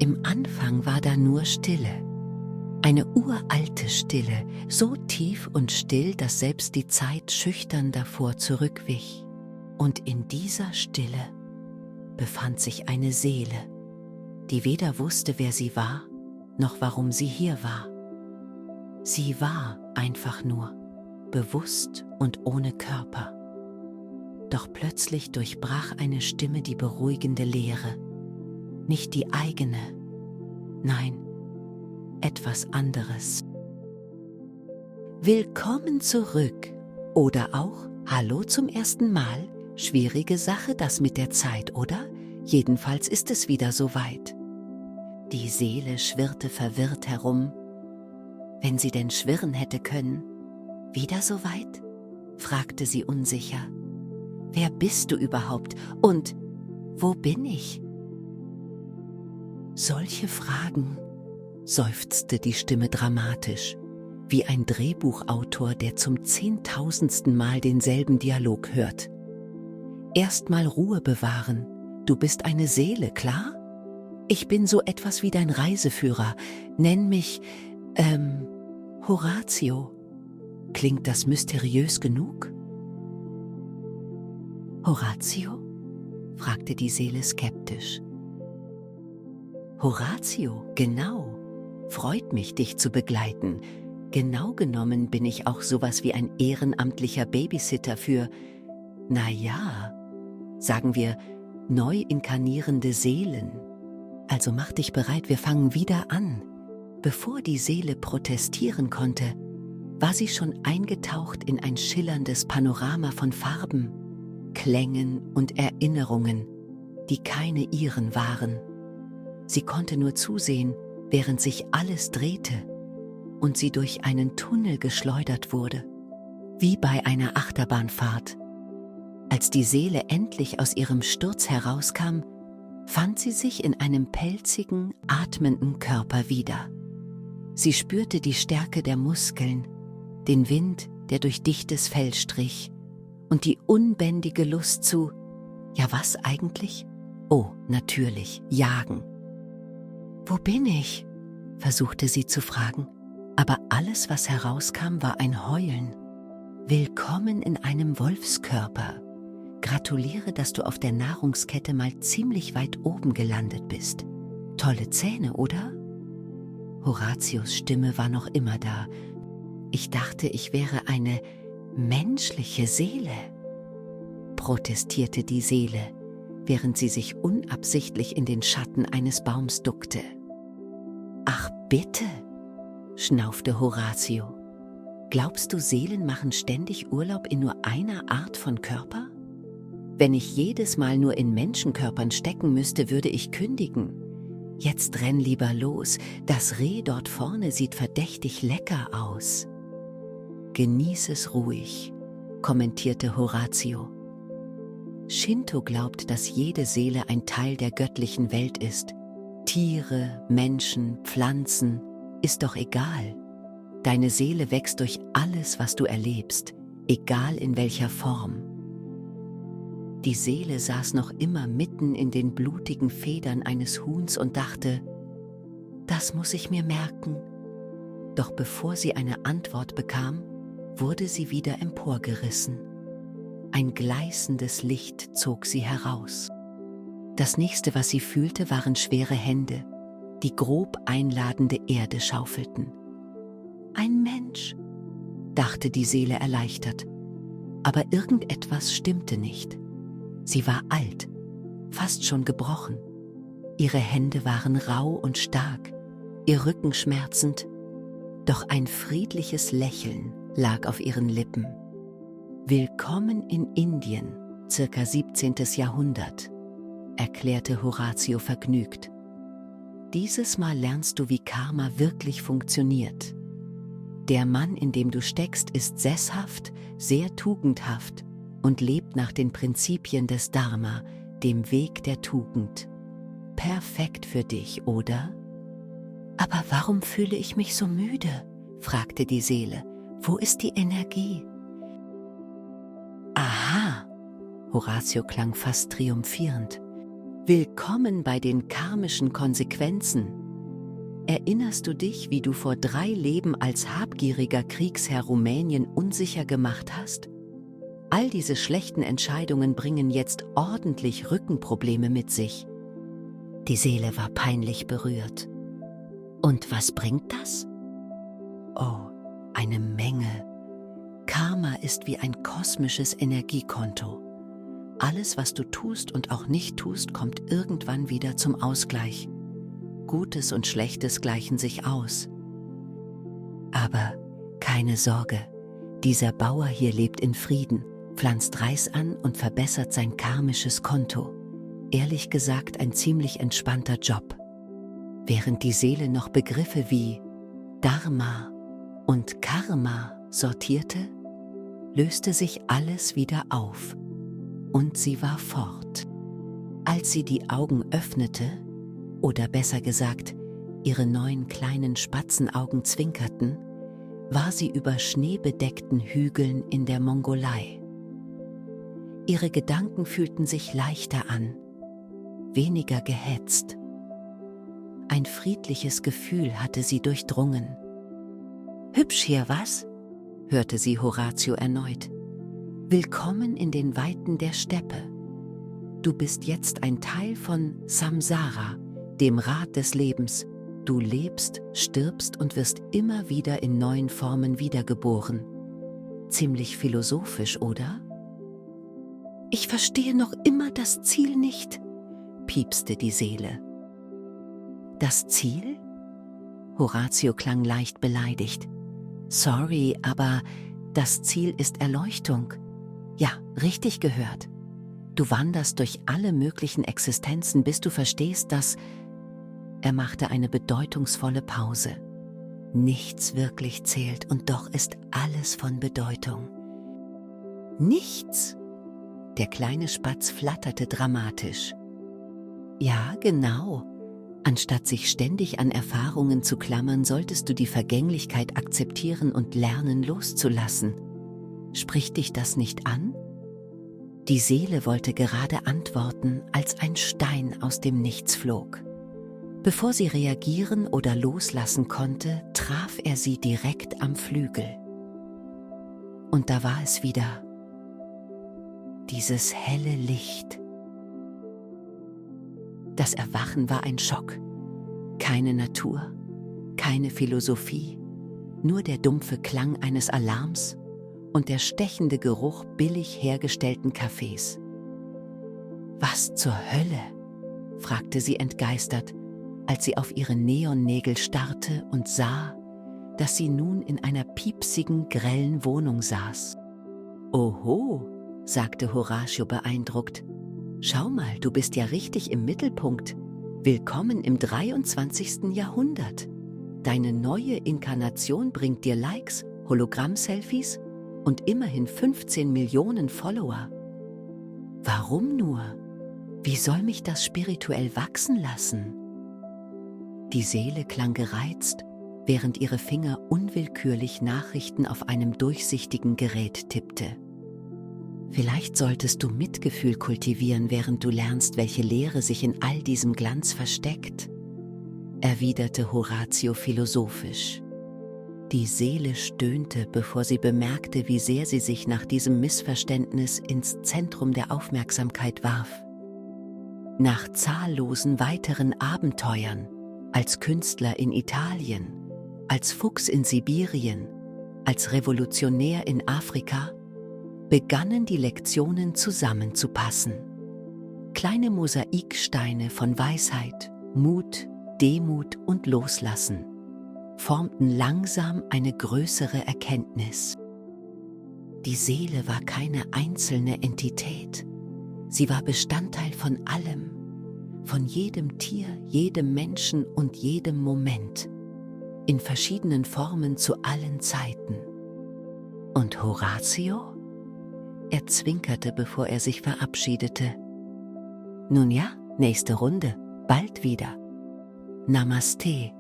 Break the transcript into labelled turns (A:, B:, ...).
A: Im Anfang war da nur Stille. Eine uralte Stille, so tief und still, dass selbst die Zeit schüchtern davor zurückwich. Und in dieser Stille befand sich eine Seele, die weder wusste, wer sie war, noch warum sie hier war. Sie war einfach nur, bewusst und ohne Körper. Doch plötzlich durchbrach eine Stimme die beruhigende Leere. Nicht die eigene, nein, etwas anderes. Willkommen zurück oder auch Hallo zum ersten Mal. Schwierige Sache das mit der Zeit, oder? Jedenfalls ist es wieder soweit. Die Seele schwirrte verwirrt herum. Wenn sie denn schwirren hätte können. Wieder soweit? Fragte sie unsicher. Wer bist du überhaupt und wo bin ich? Solche Fragen, seufzte die Stimme dramatisch, wie ein Drehbuchautor, der zum 10.000. Mal denselben Dialog hört. Erstmal Ruhe bewahren, du bist eine Seele, klar? Ich bin so etwas wie dein Reiseführer, nenn mich, Horatio. Klingt das mysteriös genug? Horatio? Fragte die Seele skeptisch. Horatio, genau. Freut mich, dich zu begleiten. Genau genommen bin ich auch sowas wie ein ehrenamtlicher Babysitter für, sagen wir, neu inkarnierende Seelen. Also mach dich bereit, wir fangen wieder an. Bevor die Seele protestieren konnte, war sie schon eingetaucht in ein schillerndes Panorama von Farben, Klängen und Erinnerungen, die keine ihren waren. Sie konnte nur zusehen, während sich alles drehte und sie durch einen Tunnel geschleudert wurde, wie bei einer Achterbahnfahrt. Als die Seele endlich aus ihrem Sturz herauskam, fand sie sich in einem pelzigen, atmenden Körper wieder. Sie spürte die Stärke der Muskeln, den Wind, der durch dichtes Fell strich, und die unbändige Lust zu, ja was eigentlich? Oh, natürlich, jagen. Wo bin ich? Versuchte sie zu fragen, aber alles, was herauskam, war ein Heulen. Willkommen in einem Wolfskörper. Gratuliere, dass du auf der Nahrungskette mal ziemlich weit oben gelandet bist. Tolle Zähne, oder? Horatios Stimme war noch immer da. Ich dachte, ich wäre eine menschliche Seele, protestierte die Seele, während sie sich unabsichtlich in den Schatten eines Baums duckte. Ach bitte, schnaufte Horatio. Glaubst du, Seelen machen ständig Urlaub in nur einer Art von Körper? Wenn ich jedes Mal nur in Menschenkörpern stecken müsste, würde ich kündigen. Jetzt renn lieber los, das Reh dort vorne sieht verdächtig lecker aus. Genieß es ruhig, kommentierte Horatio. Shinto glaubt, dass jede Seele ein Teil der göttlichen Welt ist. Tiere, Menschen, Pflanzen, ist doch egal. Deine Seele wächst durch alles, was du erlebst, egal in welcher Form. Die Seele saß noch immer mitten in den blutigen Federn eines Huhns und dachte, das muss ich mir merken. Doch bevor sie eine Antwort bekam, wurde sie wieder emporgerissen. Ein gleißendes Licht zog sie heraus. Das nächste, was sie fühlte, waren schwere Hände, die grob einladende Erde schaufelten. Ein Mensch, dachte die Seele erleichtert. Aber irgendetwas stimmte nicht. Sie war alt, fast schon gebrochen. Ihre Hände waren rau und stark, ihr Rücken schmerzend. Doch ein friedliches Lächeln lag auf ihren Lippen. Willkommen in Indien, circa 17. Jahrhundert, erklärte Horatio vergnügt. Dieses Mal lernst du, wie Karma wirklich funktioniert. Der Mann, in dem du steckst, ist sesshaft, sehr tugendhaft und lebt nach den Prinzipien des Dharma, dem Weg der Tugend. Perfekt für dich, oder? Aber warum fühle ich mich so müde? Fragte die Seele. Wo ist die Energie? Aha! Horatio klang fast triumphierend. Willkommen bei den karmischen Konsequenzen. Erinnerst du dich, wie du vor 3 Leben als habgieriger Kriegsherr Rumänien unsicher gemacht hast? All diese schlechten Entscheidungen bringen jetzt ordentlich Rückenprobleme mit sich. Die Seele war peinlich berührt. Und was bringt das? Oh, eine Menge. Karma ist wie ein kosmisches Energiekonto. Alles, was du tust und auch nicht tust, kommt irgendwann wieder zum Ausgleich. Gutes und Schlechtes gleichen sich aus. Aber keine Sorge, dieser Bauer hier lebt in Frieden, pflanzt Reis an und verbessert sein karmisches Konto. Ehrlich gesagt ein ziemlich entspannter Job. Während die Seele noch Begriffe wie Dharma und Karma sortierte, löste sich alles wieder auf und sie war fort. Als sie die Augen öffnete, oder besser gesagt, ihre neuen kleinen Spatzenaugen zwinkerten, war sie über schneebedeckten Hügeln in der Mongolei. Ihre Gedanken fühlten sich leichter an, weniger gehetzt. Ein friedliches Gefühl hatte sie durchdrungen. »Hübsch hier, was?« hörte sie Horatio erneut. »Willkommen in den Weiten der Steppe. Du bist jetzt ein Teil von Samsara, dem Rad des Lebens. Du lebst, stirbst und wirst immer wieder in neuen Formen wiedergeboren. Ziemlich philosophisch, oder?« »Ich verstehe noch immer das Ziel nicht«, piepste die Seele. »Das Ziel?« Horatio klang leicht beleidigt. »Sorry, aber das Ziel ist Erleuchtung. Ja, richtig gehört. Du wanderst durch alle möglichen Existenzen, bis du verstehst, dass…« Er machte eine bedeutungsvolle Pause. Nichts wirklich zählt und doch ist alles von Bedeutung. »Nichts?« Der kleine Spatz flatterte dramatisch. »Ja, genau. Anstatt sich ständig an Erfahrungen zu klammern, solltest du die Vergänglichkeit akzeptieren und lernen loszulassen. Spricht dich das nicht an?« Die Seele wollte gerade antworten, als ein Stein aus dem Nichts flog. Bevor sie reagieren oder loslassen konnte, traf er sie direkt am Flügel. Und da war es wieder. Dieses helle Licht. Das Erwachen war ein Schock. Keine Natur, keine Philosophie, nur der dumpfe Klang eines Alarms und der stechende Geruch billig hergestellten Kaffees. »Was zur Hölle?« fragte sie entgeistert, als sie auf ihre Neonnägel starrte und sah, dass sie nun in einer piepsigen, grellen Wohnung saß. »Oho«, sagte Horatio beeindruckt. »Schau mal, du bist ja richtig im Mittelpunkt. Willkommen im 23. Jahrhundert. Deine neue Inkarnation bringt dir Likes, Hologramm-Selfies und immerhin 15 Millionen Follower. Warum nur? Wie soll mich das spirituell wachsen lassen?« Die Seele klang gereizt, während ihre Finger unwillkürlich Nachrichten auf einem durchsichtigen Gerät tippte. »Vielleicht solltest du Mitgefühl kultivieren, während du lernst, welche Lehre sich in all diesem Glanz versteckt«, erwiderte Horatio philosophisch. Die Seele stöhnte, bevor sie bemerkte, wie sehr sie sich nach diesem Missverständnis ins Zentrum der Aufmerksamkeit warf. Nach zahllosen weiteren Abenteuern, als Künstler in Italien, als Fuchs in Sibirien, als Revolutionär in Afrika, begannen die Lektionen zusammenzupassen. Kleine Mosaiksteine von Weisheit, Mut, Demut und Loslassen formten langsam eine größere Erkenntnis. Die Seele war keine einzelne Entität. Sie war Bestandteil von allem, von jedem Tier, jedem Menschen und jedem Moment, in verschiedenen Formen zu allen Zeiten. Und Horatio? Er zwinkerte, bevor er sich verabschiedete. »Nun ja, nächste Runde, bald wieder. Namaste.«